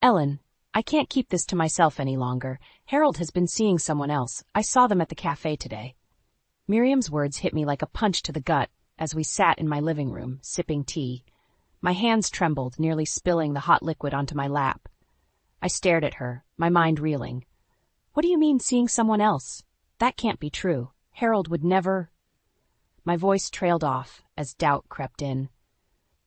Ellen, I can't keep this to myself any longer. Harold has been seeing someone else. I saw them at the cafe today. Miriam's words hit me like a punch to the gut as we sat in my living room, sipping tea. My hands trembled, nearly spilling the hot liquid onto my lap. I stared at her, my mind reeling. What do you mean, seeing someone else? That can't be true. Harold would never... My voice trailed off as doubt crept in.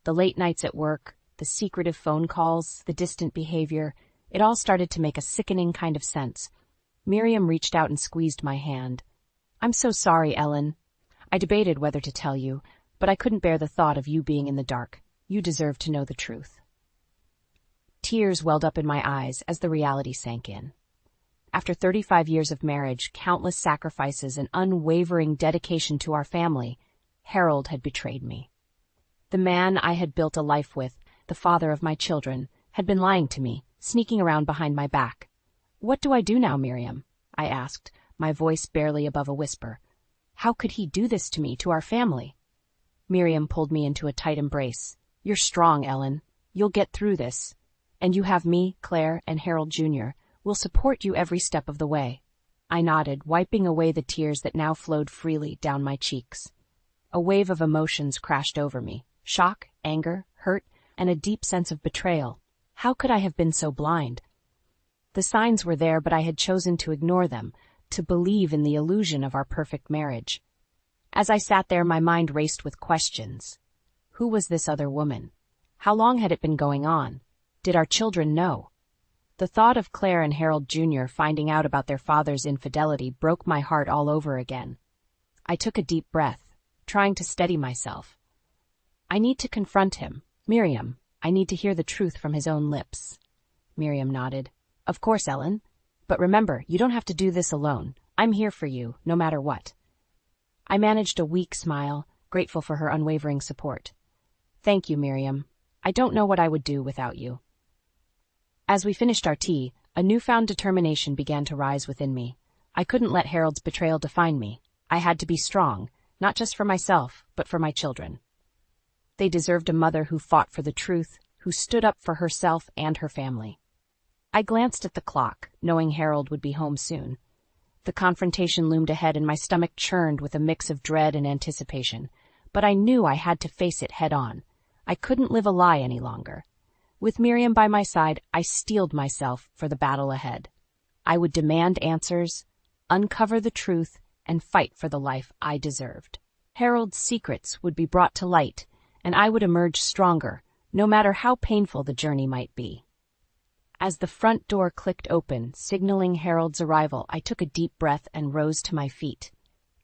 The late nights at work, the secretive phone calls, the distant behavior, it all started to make a sickening kind of sense. Miriam reached out and squeezed my hand. I'm so sorry, Ellen. I debated whether to tell you, but I couldn't bear the thought of you being in the dark. You deserve to know the truth. Tears welled up in my eyes as the reality sank in. After 35 years of marriage, countless sacrifices, and unwavering dedication to our family, Harold had betrayed me. The man I had built a life with, the father of my children, had been lying to me, sneaking around behind my back. What do I do now, Miriam? I asked, my voice barely above a whisper. How could he do this to me, to our family? Miriam pulled me into a tight embrace. You're strong, Ellen. You'll get through this. And you have me, Claire, and Harold Jr. We'll support you every step of the way. I nodded, wiping away the tears that now flowed freely down my cheeks. A wave of emotions crashed over me. Shock, anger, hurt, and a deep sense of betrayal. How could I have been so blind? The signs were there, but I had chosen to ignore them, to believe in the illusion of our perfect marriage. As I sat there, my mind raced with questions. Who was this other woman? How long had it been going on? Did our children know? The thought of Claire and Harold Jr. finding out about their father's infidelity broke my heart all over again. I took a deep breath, trying to steady myself. I need to confront him. Miriam, I need to hear the truth from his own lips. Miriam nodded. Of course, Ellen. But remember, you don't have to do this alone. I'm here for you, no matter what. I managed a weak smile, grateful for her unwavering support. Thank you, Miriam. I don't know what I would do without you. As we finished our tea, a newfound determination began to rise within me. I couldn't let Harold's betrayal define me. I had to be strong, not just for myself, but for my children. They deserved a mother who fought for the truth, who stood up for herself and her family. I glanced at the clock, knowing Harold would be home soon. The confrontation loomed ahead and my stomach churned with a mix of dread and anticipation, but I knew I had to face it head on. I couldn't live a lie any longer. With Miriam by my side, I steeled myself for the battle ahead. I would demand answers, uncover the truth, and fight for the life I deserved. Harold's secrets would be brought to light, and I would emerge stronger, no matter how painful the journey might be. As the front door clicked open, signaling Harold's arrival, I took a deep breath and rose to my feet.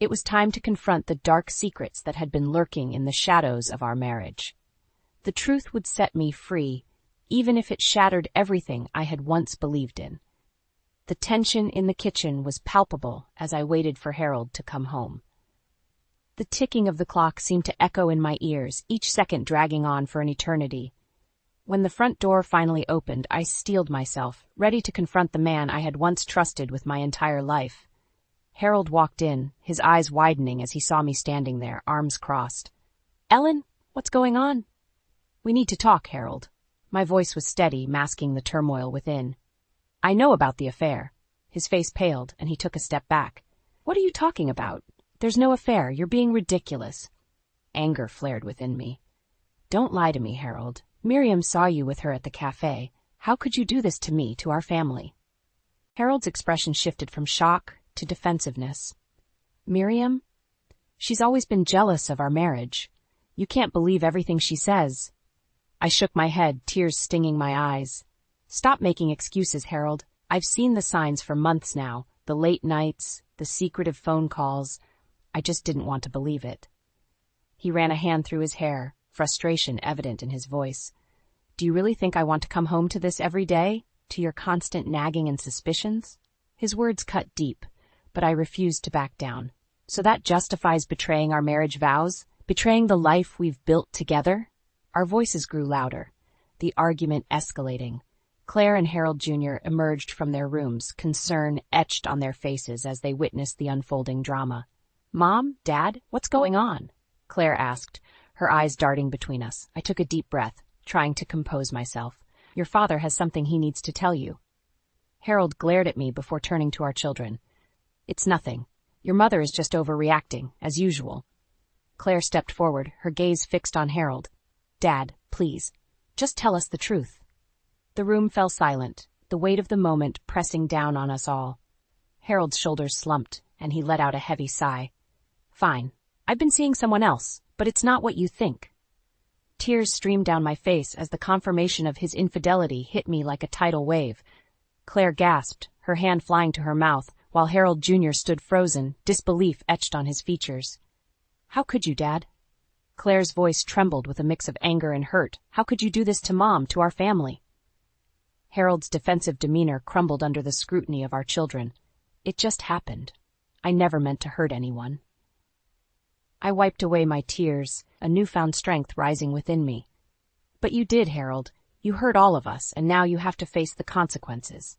It was time to confront the dark secrets that had been lurking in the shadows of our marriage. The truth would set me free, even if it shattered everything I had once believed in. The tension in the kitchen was palpable as I waited for Harold to come home. The ticking of the clock seemed to echo in my ears, each second dragging on for an eternity. When the front door finally opened, I steeled myself, ready to confront the man I had once trusted with my entire life. Harold walked in, his eyes widening as he saw me standing there, arms crossed. "Ellen, what's going on?" "We need to talk, Harold." My voice was steady, masking the turmoil within. "I know about the affair." His face paled, and he took a step back. "What are you talking about? There's no affair. You're being ridiculous." Anger flared within me. "Don't lie to me, Harold. Miriam saw you with her at the cafe. How could you do this to me, to our family?" Harold's expression shifted from shock to defensiveness. "Miriam? She's always been jealous of our marriage. You can't believe everything she says." I shook my head, tears stinging my eyes. "Stop making excuses, Harold. I've seen the signs for months now, the late nights, the secretive phone calls. I just didn't want to believe it." He ran a hand through his hair, frustration evident in his voice. "Do you really think I want to come home to this every day? To your constant nagging and suspicions?" His words cut deep, but I refused to back down. "So that justifies betraying our marriage vows? Betraying the life we've built together?" Our voices grew louder, the argument escalating. Claire and Harold Jr. emerged from their rooms, concern etched on their faces as they witnessed the unfolding drama. "Mom? Dad? What's going on?" Claire asked, her eyes darting between us. I took a deep breath, trying to compose myself. Your father has something he needs to tell you. Harold glared at me before turning to our children. It's nothing. Your mother is just overreacting, as usual. Claire stepped forward, her gaze fixed on Harold. Dad, please, just tell us the truth. The room fell silent, the weight of the moment pressing down on us all. Harold's shoulders slumped, and he let out a heavy sigh. Fine. I've been seeing someone else, but it's not what you think. Tears streamed down my face as the confirmation of his infidelity hit me like a tidal wave. Claire gasped, her hand flying to her mouth, while Harold Jr. stood frozen, disbelief etched on his features. How could you, Dad? Claire's voice trembled with a mix of anger and hurt. How could you do this to Mom, to our family? Harold's defensive demeanor crumbled under the scrutiny of our children. It just happened. I never meant to hurt anyone. I wiped away my tears, a newfound strength rising within me. But you did, Harold. You hurt all of us, and now you have to face the consequences.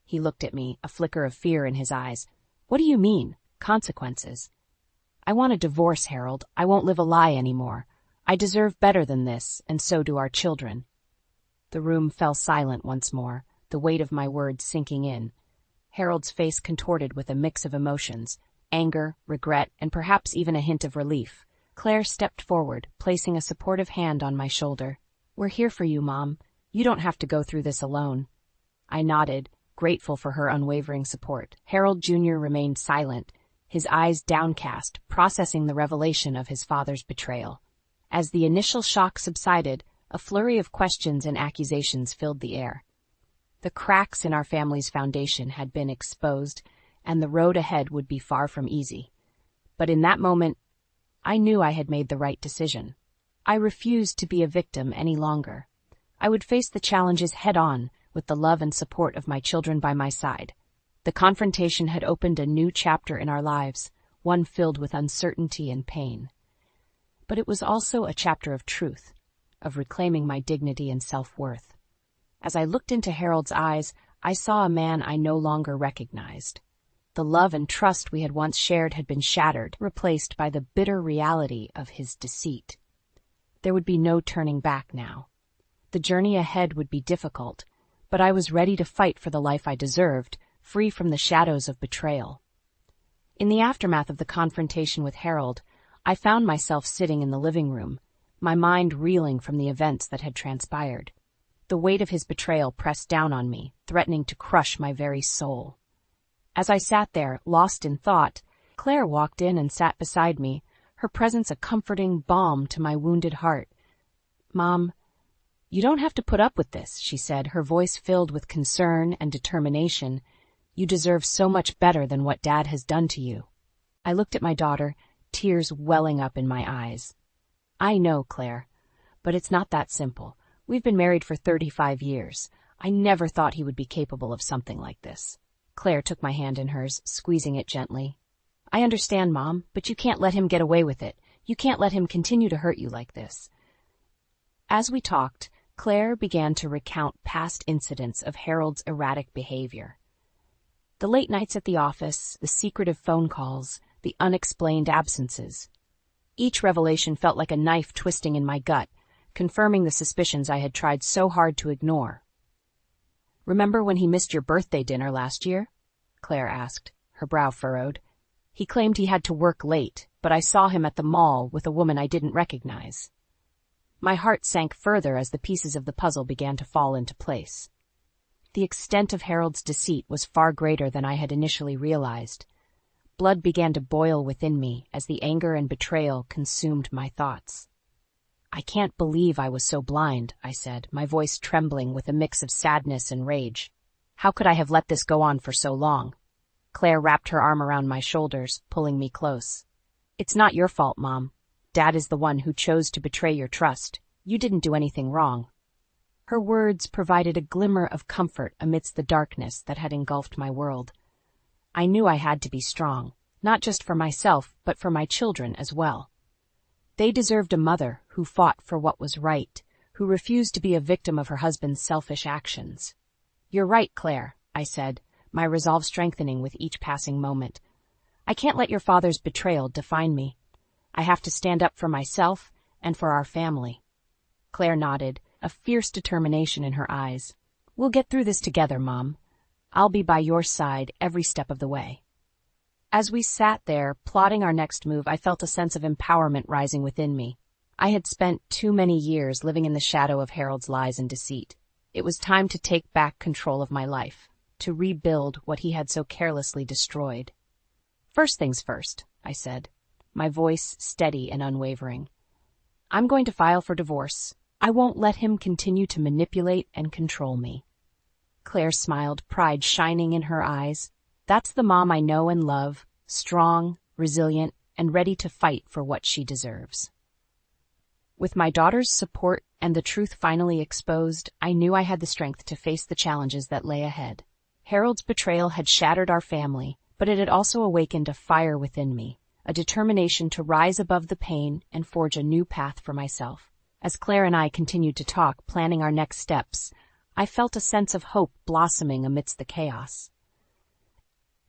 He looked at me, a flicker of fear in his eyes. What do you mean, consequences? I want a divorce, Harold. I won't live a lie anymore. I deserve better than this, and so do our children. The room fell silent once more, the weight of my words sinking in. Harold's face contorted with a mix of emotions, anger, regret, and perhaps even a hint of relief. Claire stepped forward, placing a supportive hand on my shoulder. We're here for you, Mom. You don't have to go through this alone. I nodded, grateful for her unwavering support. Harold Jr. remained silent, his eyes downcast, processing the revelation of his father's betrayal. As the initial shock subsided, a flurry of questions and accusations filled the air. The cracks in our family's foundation had been exposed, and the road ahead would be far from easy. But in that moment, I knew I had made the right decision. I refused to be a victim any longer. I would face the challenges head-on, with the love and support of my children by my side. The confrontation had opened a new chapter in our lives, one filled with uncertainty and pain. But it was also a chapter of truth, of reclaiming my dignity and self-worth. As I looked into Harold's eyes, I saw a man I no longer recognized. The love and trust we had once shared had been shattered, replaced by the bitter reality of his deceit. There would be no turning back now. The journey ahead would be difficult, but I was ready to fight for the life I deserved, free from the shadows of betrayal. In the aftermath of the confrontation with Harold, I found myself sitting in the living room, my mind reeling from the events that had transpired. The weight of his betrayal pressed down on me, threatening to crush my very soul. As I sat there, lost in thought, Claire walked in and sat beside me, her presence a comforting balm to my wounded heart. Mom, you don't have to put up with this, she said, her voice filled with concern and determination. You deserve so much better than what Dad has done to you. I looked at my daughter, tears welling up in my eyes. I know, Claire, but it's not that simple. We've been married for 35 years. I never thought he would be capable of something like this. Claire took my hand in hers, squeezing it gently. I understand, Mom, but you can't let him get away with it. You can't let him continue to hurt you like this. As we talked, Claire began to recount past incidents of Harold's erratic behavior. The late nights at the office, the secretive phone calls, the unexplained absences. Each revelation felt like a knife twisting in my gut, confirming the suspicions I had tried so hard to ignore. Remember when he missed your birthday dinner last year? Claire asked, her brow furrowed. He claimed he had to work late, but I saw him at the mall with a woman I didn't recognize. My heart sank further as the pieces of the puzzle began to fall into place. The extent of Harold's deceit was far greater than I had initially realized. Blood began to boil within me as the anger and betrayal consumed my thoughts. I can't believe I was so blind, I said, my voice trembling with a mix of sadness and rage. How could I have let this go on for so long? Claire wrapped her arm around my shoulders, pulling me close. It's not your fault, Mom. Dad is the one who chose to betray your trust. You didn't do anything wrong. Her words provided a glimmer of comfort amidst the darkness that had engulfed my world. I knew I had to be strong, not just for myself, but for my children as well. They deserved a mother who fought for what was right, who refused to be a victim of her husband's selfish actions. You're right, Claire, I said, my resolve strengthening with each passing moment. I can't let your father's betrayal define me. I have to stand up for myself and for our family. Claire nodded, a fierce determination in her eyes. "We'll get through this together, Mom. I'll be by your side every step of the way." As we sat there, plotting our next move, I felt a sense of empowerment rising within me. I had spent too many years living in the shadow of Harold's lies and deceit. It was time to take back control of my life, to rebuild what he had so carelessly destroyed. "First things first," I said, my voice steady and unwavering. "I'm going to file for divorce. I won't let him continue to manipulate and control me." Claire smiled, pride shining in her eyes. "That's the mom I know and love, strong, resilient, and ready to fight for what she deserves." With my daughter's support and the truth finally exposed, I knew I had the strength to face the challenges that lay ahead. Harold's betrayal had shattered our family, but it had also awakened a fire within me, a determination to rise above the pain and forge a new path for myself. As Claire and I continued to talk, planning our next steps, I felt a sense of hope blossoming amidst the chaos.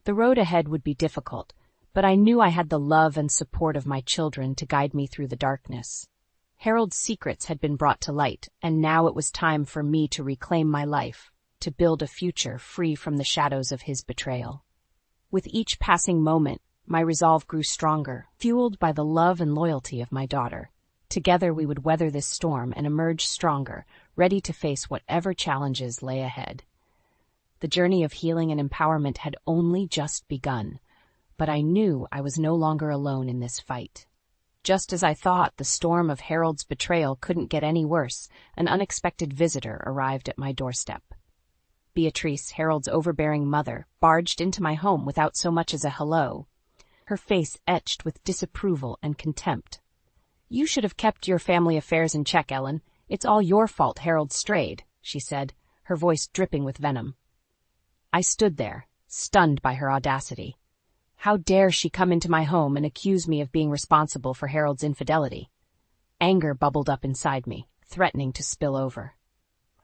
The road ahead would be difficult, but I knew I had the love and support of my children to guide me through the darkness. Harold's secrets had been brought to light, and now it was time for me to reclaim my life, to build a future free from the shadows of his betrayal. With each passing moment, my resolve grew stronger, fueled by the love and loyalty of my daughter. Together we would weather this storm and emerge stronger, ready to face whatever challenges lay ahead. The journey of healing and empowerment had only just begun, but I knew I was no longer alone in this fight. Just as I thought, the storm of Harold's betrayal couldn't get any worse. An unexpected visitor arrived at my doorstep. Beatrice, Harold's overbearing mother, barged into my home without so much as a hello, her face etched with disapproval and contempt. "You should have kept your family affairs in check, Ellen. It's all your fault Harold strayed," she said, her voice dripping with venom. I stood there, stunned by her audacity. How dare she come into my home and accuse me of being responsible for Harold's infidelity? Anger bubbled up inside me, threatening to spill over.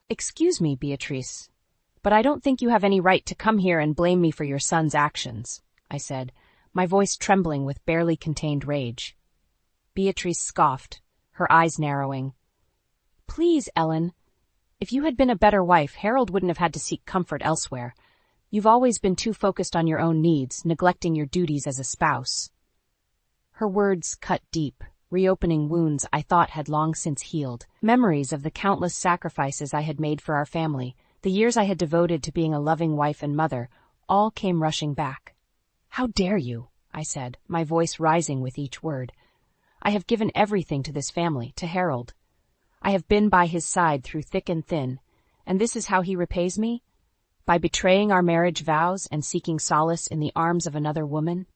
"Excuse me, Beatrice, but I don't think you have any right to come here and blame me for your son's actions," I said, my voice trembling with barely contained rage. Beatrice scoffed, her eyes narrowing. "Please, Ellen. If you had been a better wife, Harold wouldn't have had to seek comfort elsewhere. You've always been too focused on your own needs, neglecting your duties as a spouse." Her words cut deep, reopening wounds I thought had long since healed. Memories of the countless sacrifices I had made for our family, the years I had devoted to being a loving wife and mother, all came rushing back. "How dare you?" I said, my voice rising with each word. "I have given everything to this family, to Harold. I have been by his side through thick and thin, and this is how he repays me? By betraying our marriage vows and seeking solace in the arms of another woman?"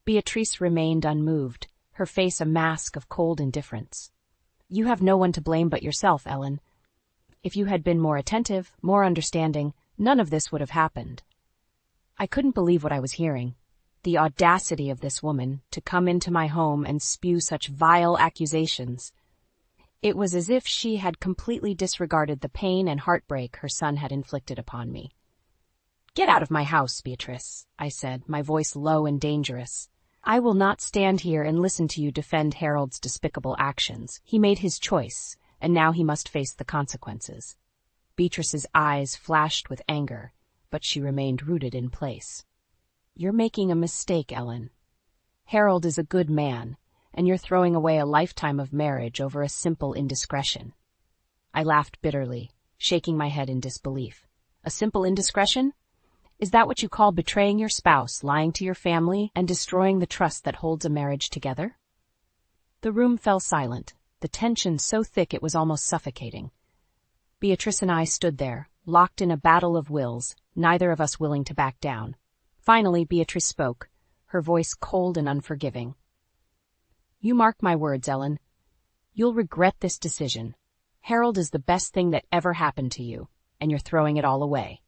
Beatrice remained unmoved, her face a mask of cold indifference. "You have no one to blame but yourself, Ellen. If you had been more attentive, more understanding, none of this would have happened." I couldn't believe what I was hearing. The audacity of this woman to come into my home and spew such vile accusations. It was as if she had completely disregarded the pain and heartbreak her son had inflicted upon me. "Get out of my house, Beatrice," I said, my voice low and dangerous. "I will not stand here and listen to you defend Harold's despicable actions. He made his choice, and now he must face the consequences." Beatrice's eyes flashed with anger, but she remained rooted in place. "You're making a mistake, Ellen. Harold is a good man, and you're throwing away a lifetime of marriage over a simple indiscretion." I laughed bitterly, shaking my head in disbelief. "A simple indiscretion? Is that what you call betraying your spouse, lying to your family, and destroying the trust that holds a marriage together?" The room fell silent, the tension so thick it was almost suffocating. Beatrice and I stood there, locked in a battle of wills, neither of us willing to back down. Finally, Beatrice spoke, her voice cold and unforgiving. "You mark my words, Ellen. You'll regret this decision. Harold is the best thing that ever happened to you, and you're throwing it all away."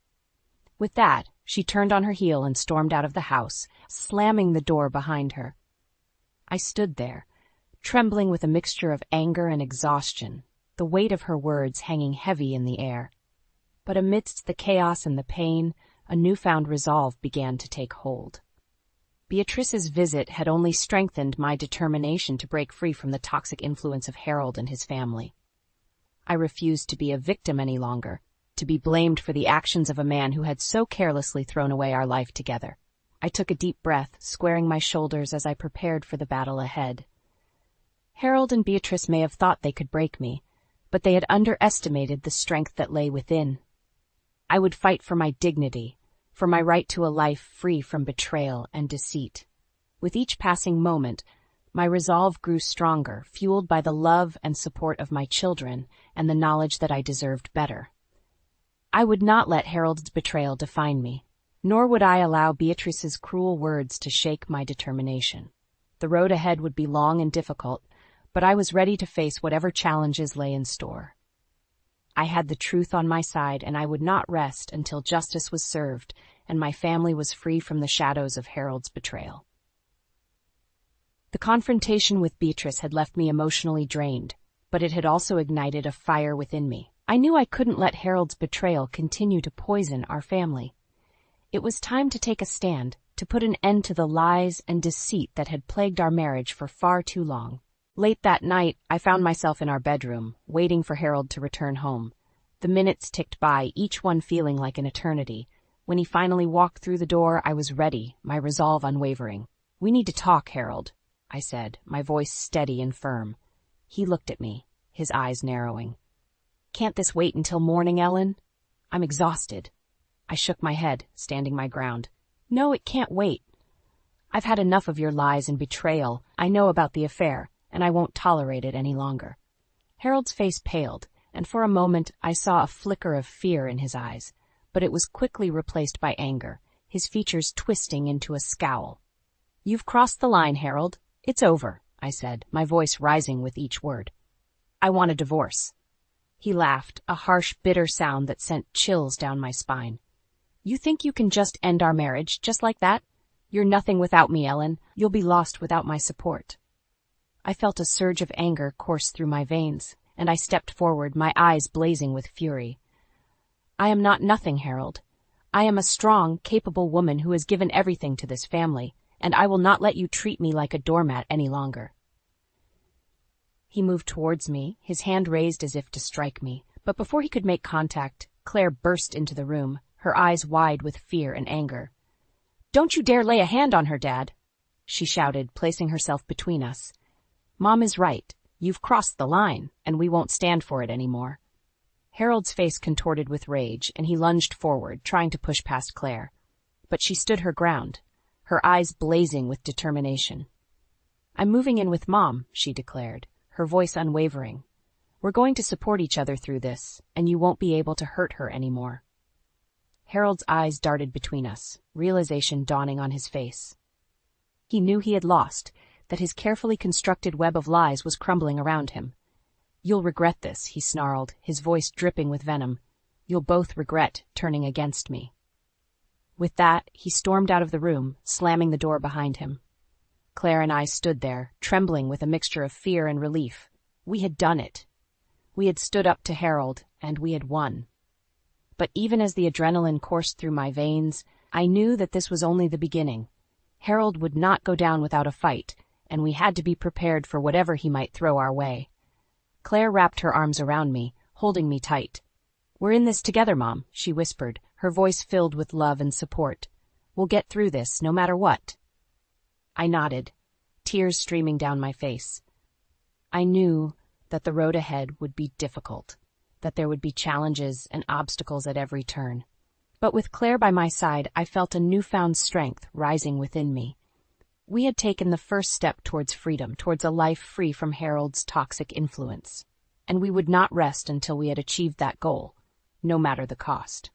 With that, she turned on her heel and stormed out of the house, slamming the door behind her. I stood there, trembling with a mixture of anger and exhaustion, the weight of her words hanging heavy in the air. But amidst the chaos and the pain, a newfound resolve began to take hold. Beatrice's visit had only strengthened my determination to break free from the toxic influence of Harold and his family. I refused to be a victim any longer, to be blamed for the actions of a man who had so carelessly thrown away our life together. I took a deep breath, squaring my shoulders as I prepared for the battle ahead. Harold and Beatrice may have thought they could break me, but they had underestimated the strength that lay within. I would fight for my dignity, for my right to a life free from betrayal and deceit. With each passing moment, my resolve grew stronger, fueled by the love and support of my children and the knowledge that I deserved better. I would not let Harold's betrayal define me, nor would I allow Beatrice's cruel words to shake my determination. The road ahead would be long and difficult, but I was ready to face whatever challenges lay in store. I had the truth on my side, and I would not rest until justice was served and my family was free from the shadows of Harold's betrayal. The confrontation with Beatrice had left me emotionally drained, but it had also ignited a fire within me. I knew I couldn't let Harold's betrayal continue to poison our family. It was time to take a stand, to put an end to the lies and deceit that had plagued our marriage for far too long. Late that night, I found myself in our bedroom, waiting for Harold to return home. The minutes ticked by, each one feeling like an eternity. When he finally walked through the door, I was ready, my resolve unwavering. "We need to talk, Harold," I said, my voice steady and firm. He looked at me, his eyes narrowing. "Can't this wait until morning, Ellen? I'm exhausted." I shook my head, standing my ground. "No, it can't wait. I've had enough of your lies and betrayal. I know about the affair, and I won't tolerate it any longer." Harold's face paled, and for a moment I saw a flicker of fear in his eyes, but it was quickly replaced by anger, his features twisting into a scowl. "You've crossed the line, Harold. It's over," I said, my voice rising with each word. "I want a divorce." He laughed, a harsh, bitter sound that sent chills down my spine. "You think you can just end our marriage, just like that? You're nothing without me, Ellen. You'll be lost without my support." I felt a surge of anger course through my veins, and I stepped forward, my eyes blazing with fury. "I am not nothing, Harold. I am a strong, capable woman who has given everything to this family, and I will not let you treat me like a doormat any longer." He moved towards me, his hand raised as if to strike me, but before he could make contact, Claire burst into the room, her eyes wide with fear and anger. "Don't you dare lay a hand on her, Dad," she shouted, placing herself between us. "Mom is right. You've crossed the line, and we won't stand for it anymore." Harold's face contorted with rage, and he lunged forward, trying to push past Claire. But she stood her ground, her eyes blazing with determination. "I'm moving in with Mom," she declared, her voice unwavering. "We're going to support each other through this, and you won't be able to hurt her anymore." Harold's eyes darted between us, realization dawning on his face. He knew he had lost, that his carefully constructed web of lies was crumbling around him. "You'll regret this," he snarled, his voice dripping with venom. "You'll both regret turning against me." With that, he stormed out of the room, slamming the door behind him. Claire and I stood there, trembling with a mixture of fear and relief. We had done it. We had stood up to Harold, and we had won. But even as the adrenaline coursed through my veins, I knew that this was only the beginning. Harold would not go down without a fight, and we had to be prepared for whatever he might throw our way. Claire wrapped her arms around me, holding me tight. "We're in this together, Mom," she whispered, her voice filled with love and support. "We'll get through this, no matter what." I nodded, tears streaming down my face. I knew that the road ahead would be difficult, that there would be challenges and obstacles at every turn. But with Claire by my side, I felt a newfound strength rising within me. We had taken the first step towards freedom, towards a life free from Harold's toxic influence, and we would not rest until we had achieved that goal, no matter the cost.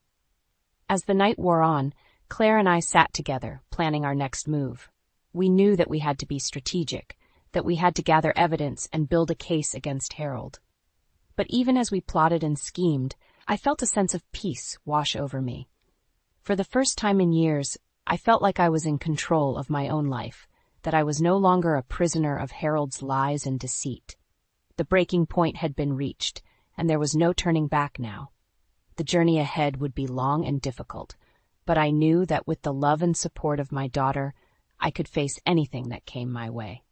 As the night wore on, Claire and I sat together, planning our next move. We knew that we had to be strategic, that we had to gather evidence and build a case against Harold. But even as we plotted and schemed, I felt a sense of peace wash over me. For the first time in years, I felt like I was in control of my own life, that I was no longer a prisoner of Harold's lies and deceit. The breaking point had been reached, and there was no turning back now. The journey ahead would be long and difficult, but I knew that with the love and support of my daughter, I could face anything that came my way.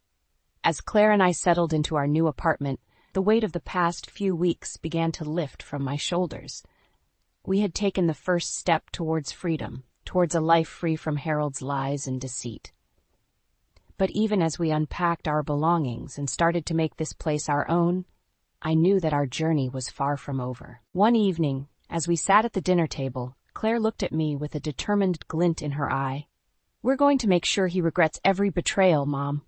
As Claire and I settled into our new apartment, The weight of the past few weeks began to lift from my shoulders. We had taken the first step towards freedom, towards a life free from Harold's lies and deceit. But even as we unpacked our belongings and started to make this place our own, I knew that our journey was far from over. One evening, as we sat at the dinner table, Claire looked at me with a determined glint in her eye. "We're going to make sure he regrets every betrayal, Mom,"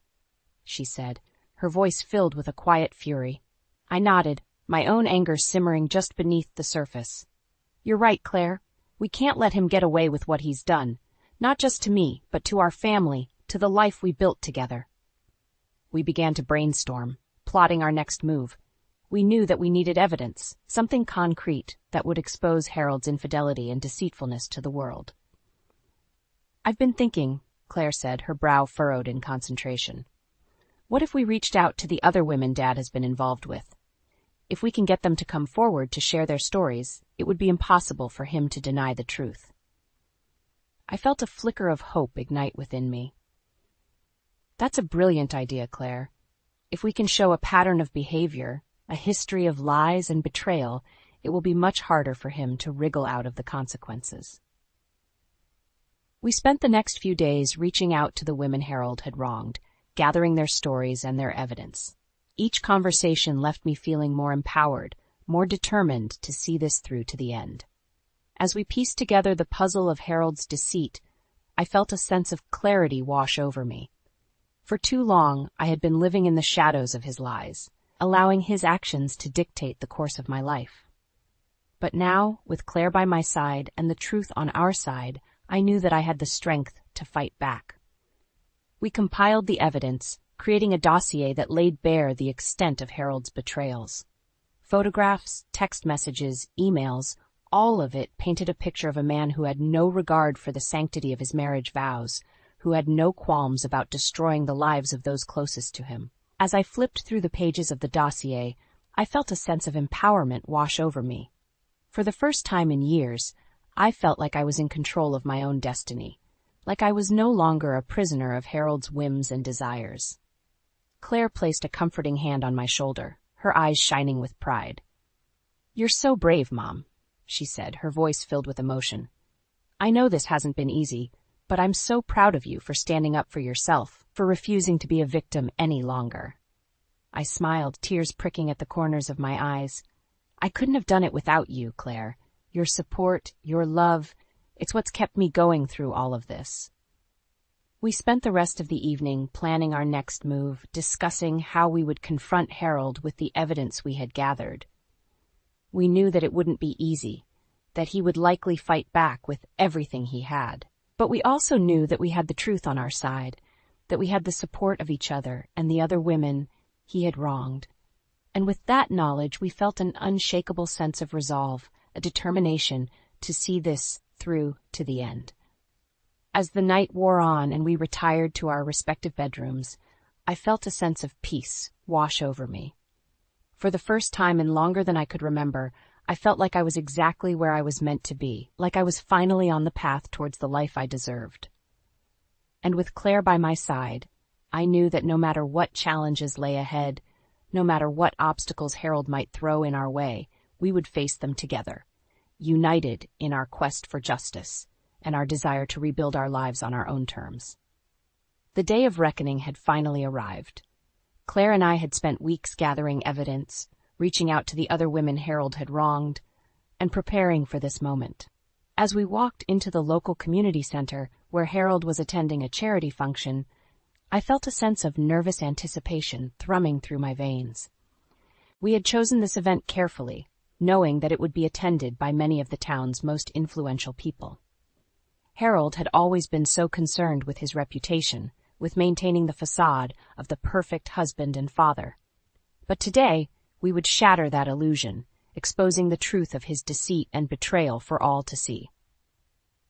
she said, her voice filled with a quiet fury. I nodded, my own anger simmering just beneath the surface. "You're right, Claire. We can't let him get away with what he's done. Not just to me, but to our family, to the life we built together." We began to brainstorm, plotting our next move. We knew that we needed evidence, something concrete that would expose Harold's infidelity and deceitfulness to the world. "I've been thinking," Claire said, her brow furrowed in concentration. "What if we reached out to the other women Dad has been involved with? If we can get them to come forward to share their stories, it would be impossible for him to deny the truth." I felt a flicker of hope ignite within me. "That's a brilliant idea, Claire. If we can show a pattern of behavior, a history of lies and betrayal, it will be much harder for him to wriggle out of the consequences." We spent the next few days reaching out to the women Harold had wronged, gathering their stories and their evidence. Each conversation left me feeling more empowered, more determined to see this through to the end. As we pieced together the puzzle of Harold's deceit, I felt a sense of clarity wash over me. For too long, I had been living in the shadows of his lies, allowing his actions to dictate the course of my life. But now, with Claire by my side and the truth on our side, I knew that I had the strength to fight back. We compiled the evidence, creating a dossier that laid bare the extent of Harold's betrayals. Photographs, text messages, emails, all of it painted a picture of a man who had no regard for the sanctity of his marriage vows, who had no qualms about destroying the lives of those closest to him. As I flipped through the pages of the dossier, I felt a sense of empowerment wash over me. For the first time in years, I felt like I was in control of my own destiny, like I was no longer a prisoner of Harold's whims and desires. Claire placed a comforting hand on my shoulder, her eyes shining with pride. "You're so brave, Mom," she said, her voice filled with emotion. "I know this hasn't been easy, but I'm so proud of you for standing up for yourself, for refusing to be a victim any longer." I smiled, tears pricking at the corners of my eyes. "I couldn't have done it without you, Claire. Your support, your love, it's what's kept me going through all of this." We spent the rest of the evening planning our next move, discussing how we would confront Harold with the evidence we had gathered. We knew that it wouldn't be easy, that he would likely fight back with everything he had. But we also knew that we had the truth on our side, that we had the support of each other and the other women he had wronged. And with that knowledge, we felt an unshakable sense of resolve, a determination to see this through to the end. As the night wore on and we retired to our respective bedrooms, I felt a sense of peace wash over me. For the first time in longer than I could remember, I felt like I was exactly where I was meant to be, like I was finally on the path towards the life I deserved. And with Claire by my side, I knew that no matter what challenges lay ahead, no matter what obstacles Harold might throw in our way, we would face them together, united in our quest for justice and our desire to rebuild our lives on our own terms. The day of reckoning had finally arrived. Claire and I had spent weeks gathering evidence, reaching out to the other women Harold had wronged, and preparing for this moment. As we walked into the local community center, where Harold was attending a charity function, I felt a sense of nervous anticipation thrumming through my veins. We had chosen this event carefully, knowing that it would be attended by many of the town's most influential people. Harold had always been so concerned with his reputation, with maintaining the facade of the perfect husband and father. But today, we would shatter that illusion, exposing the truth of his deceit and betrayal for all to see.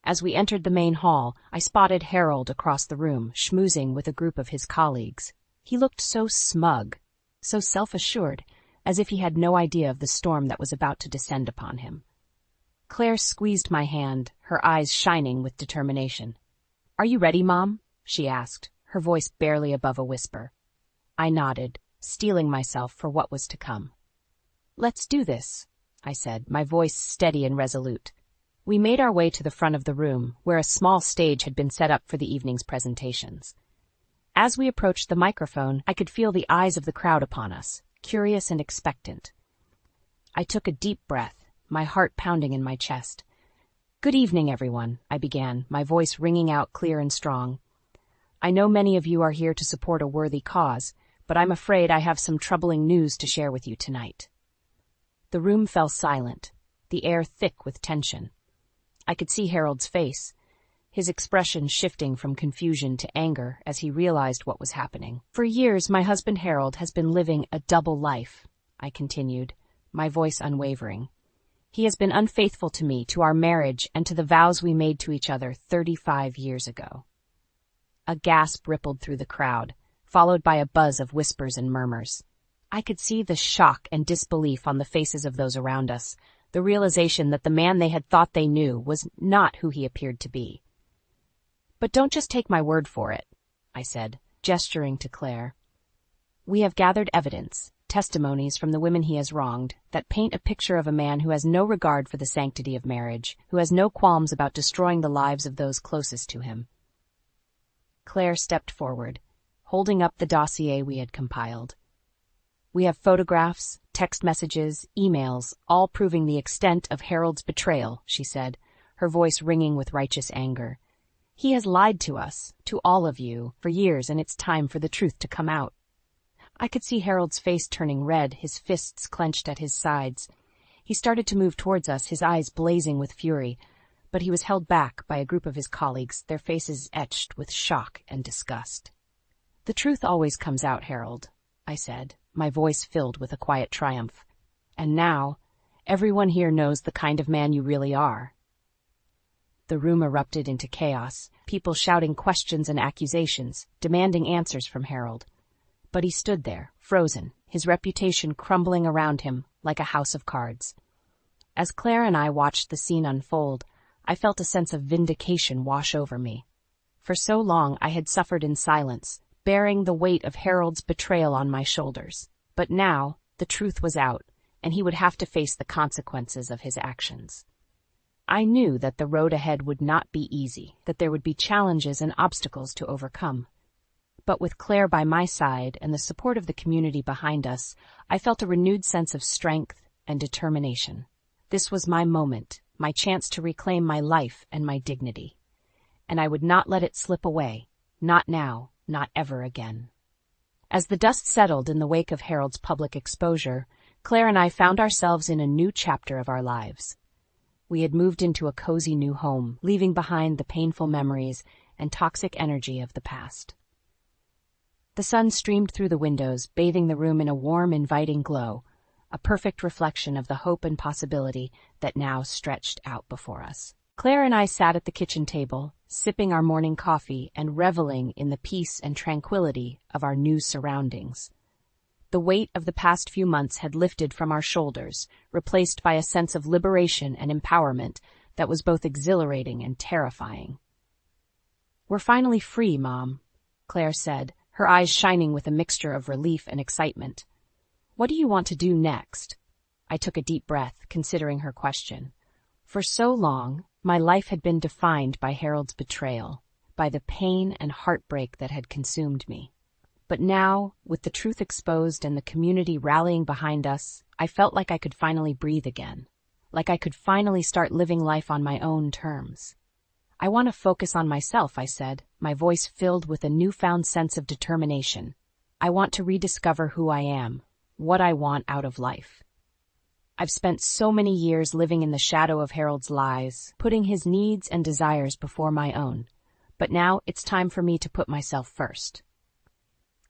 As we entered the main hall, I spotted Harold across the room, schmoozing with a group of his colleagues. He looked so smug, so self-assured, as if he had no idea of the storm that was about to descend upon him. Claire squeezed my hand, her eyes shining with determination. "Are you ready, Mom?" she asked, her voice barely above a whisper. I nodded, steeling myself for what was to come. "Let's do this," I said, my voice steady and resolute. We made our way to the front of the room, where a small stage had been set up for the evening's presentations. As we approached the microphone, I could feel the eyes of the crowd upon us, curious and expectant. I took a deep breath, my heart pounding in my chest. "Good evening, everyone," I began, my voice ringing out clear and strong. "I know many of you are here to support a worthy cause, but I'm afraid I have some troubling news to share with you tonight." The room fell silent, the air thick with tension. I could see Harold's face, his expression shifting from confusion to anger as he realized what was happening. "For years, my husband Harold has been living a double life," I continued, my voice unwavering. "He has been unfaithful to me, to our marriage, and to the vows we made to each other 35 years ago." A gasp rippled through the crowd, followed by a buzz of whispers and murmurs. I could see the shock and disbelief on the faces of those around us, the realization that the man they had thought they knew was not who he appeared to be. "But don't just take my word for it," I said, gesturing to Claire. "We have gathered evidence, testimonies from the women he has wronged, that paint a picture of a man who has no regard for the sanctity of marriage, who has no qualms about destroying the lives of those closest to him." Claire stepped forward, holding up the dossier we had compiled. "We have photographs, text messages, emails, all proving the extent of Harold's betrayal," she said, her voice ringing with righteous anger. "He has lied to us, to all of you, for years, and it's time for the truth to come out." I could see Harold's face turning red, his fists clenched at his sides. He started to move towards us, his eyes blazing with fury, but he was held back by a group of his colleagues, their faces etched with shock and disgust. "The truth always comes out, Harold," I said, my voice filled with a quiet triumph. "And now, everyone here knows the kind of man you really are." The room erupted into chaos, people shouting questions and accusations, demanding answers from Harold. But he stood there, frozen, his reputation crumbling around him like a house of cards. As Claire and I watched the scene unfold, I felt a sense of vindication wash over me. For so long I had suffered in silence, bearing the weight of Harold's betrayal on my shoulders. But now, the truth was out, and he would have to face the consequences of his actions. I knew that the road ahead would not be easy, that there would be challenges and obstacles to overcome. But with Claire by my side and the support of the community behind us, I felt a renewed sense of strength and determination. This was my moment, my chance to reclaim my life and my dignity. And I would not let it slip away, not now, not ever again. As the dust settled in the wake of Harold's public exposure, Claire and I found ourselves in a new chapter of our lives. We had moved into a cozy new home, leaving behind the painful memories and toxic energy of the past. The sun streamed through the windows, bathing the room in a warm, inviting glow, a perfect reflection of the hope and possibility that now stretched out before us. Claire and I sat at the kitchen table, sipping our morning coffee and reveling in the peace and tranquility of our new surroundings. The weight of the past few months had lifted from our shoulders, replaced by a sense of liberation and empowerment that was both exhilarating and terrifying. "We're finally free, Mom," Claire said, her eyes shining with a mixture of relief and excitement. "What do you want to do next?" I took a deep breath, considering her question. For so long, my life had been defined by Harold's betrayal, by the pain and heartbreak that had consumed me. But now, with the truth exposed and the community rallying behind us, I felt like I could finally breathe again, like I could finally start living life on my own terms. "I want to focus on myself," I said, my voice filled with a newfound sense of determination. "I want to rediscover who I am, what I want out of life. I've spent so many years living in the shadow of Harold's lies, putting his needs and desires before my own. But now it's time for me to put myself first."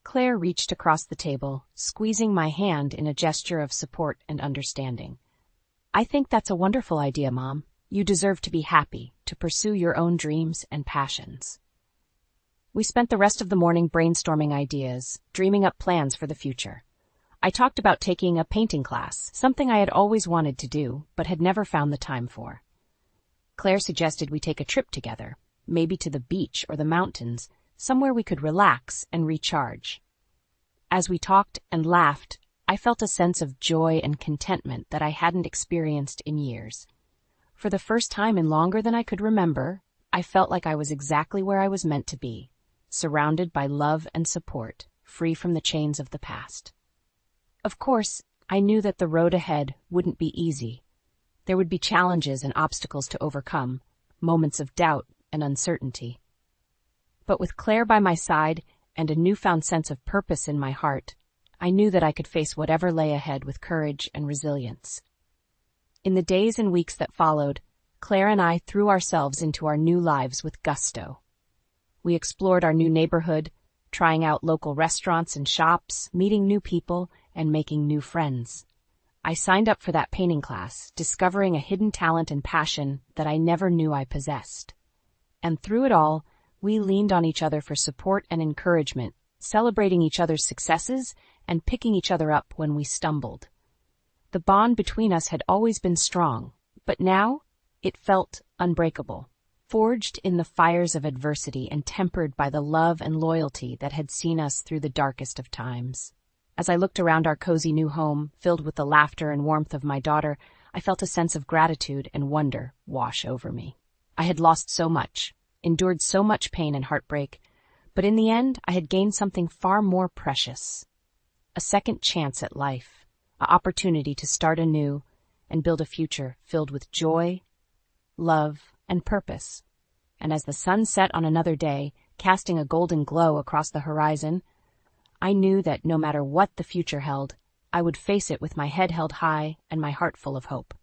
Claire reached across the table, squeezing my hand in a gesture of support and understanding. "I think that's a wonderful idea, Mom. You deserve to be happy, to pursue your own dreams and passions." We spent the rest of the morning brainstorming ideas, dreaming up plans for the future. I talked about taking a painting class, something I had always wanted to do, but had never found the time for. Claire suggested we take a trip together, maybe to the beach or the mountains, somewhere we could relax and recharge. As we talked and laughed, I felt a sense of joy and contentment that I hadn't experienced in years. For the first time in longer than I could remember, I felt like I was exactly where I was meant to be, surrounded by love and support, free from the chains of the past. Of course, I knew that the road ahead wouldn't be easy. There would be challenges and obstacles to overcome, moments of doubt and uncertainty. But with Claire by my side and a newfound sense of purpose in my heart, I knew that I could face whatever lay ahead with courage and resilience. In the days and weeks that followed, Claire and I threw ourselves into our new lives with gusto. We explored our new neighborhood, trying out local restaurants and shops, meeting new people, and making new friends. I signed up for that painting class, discovering a hidden talent and passion that I never knew I possessed. And through it all, we leaned on each other for support and encouragement, celebrating each other's successes and picking each other up when we stumbled. The bond between us had always been strong, but now it felt unbreakable, forged in the fires of adversity and tempered by the love and loyalty that had seen us through the darkest of times. As I looked around our cozy new home, filled with the laughter and warmth of my daughter, I felt a sense of gratitude and wonder wash over me. I had lost so much, endured so much pain and heartbreak, but in the end I had gained something far more precious. A second chance at life, an opportunity to start anew and build a future filled with joy, love, and purpose. And as the sun set on another day, casting a golden glow across the horizon, I knew that no matter what the future held, I would face it with my head held high and my heart full of hope.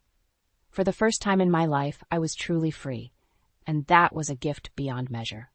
For the first time in my life, I was truly free, and that was a gift beyond measure.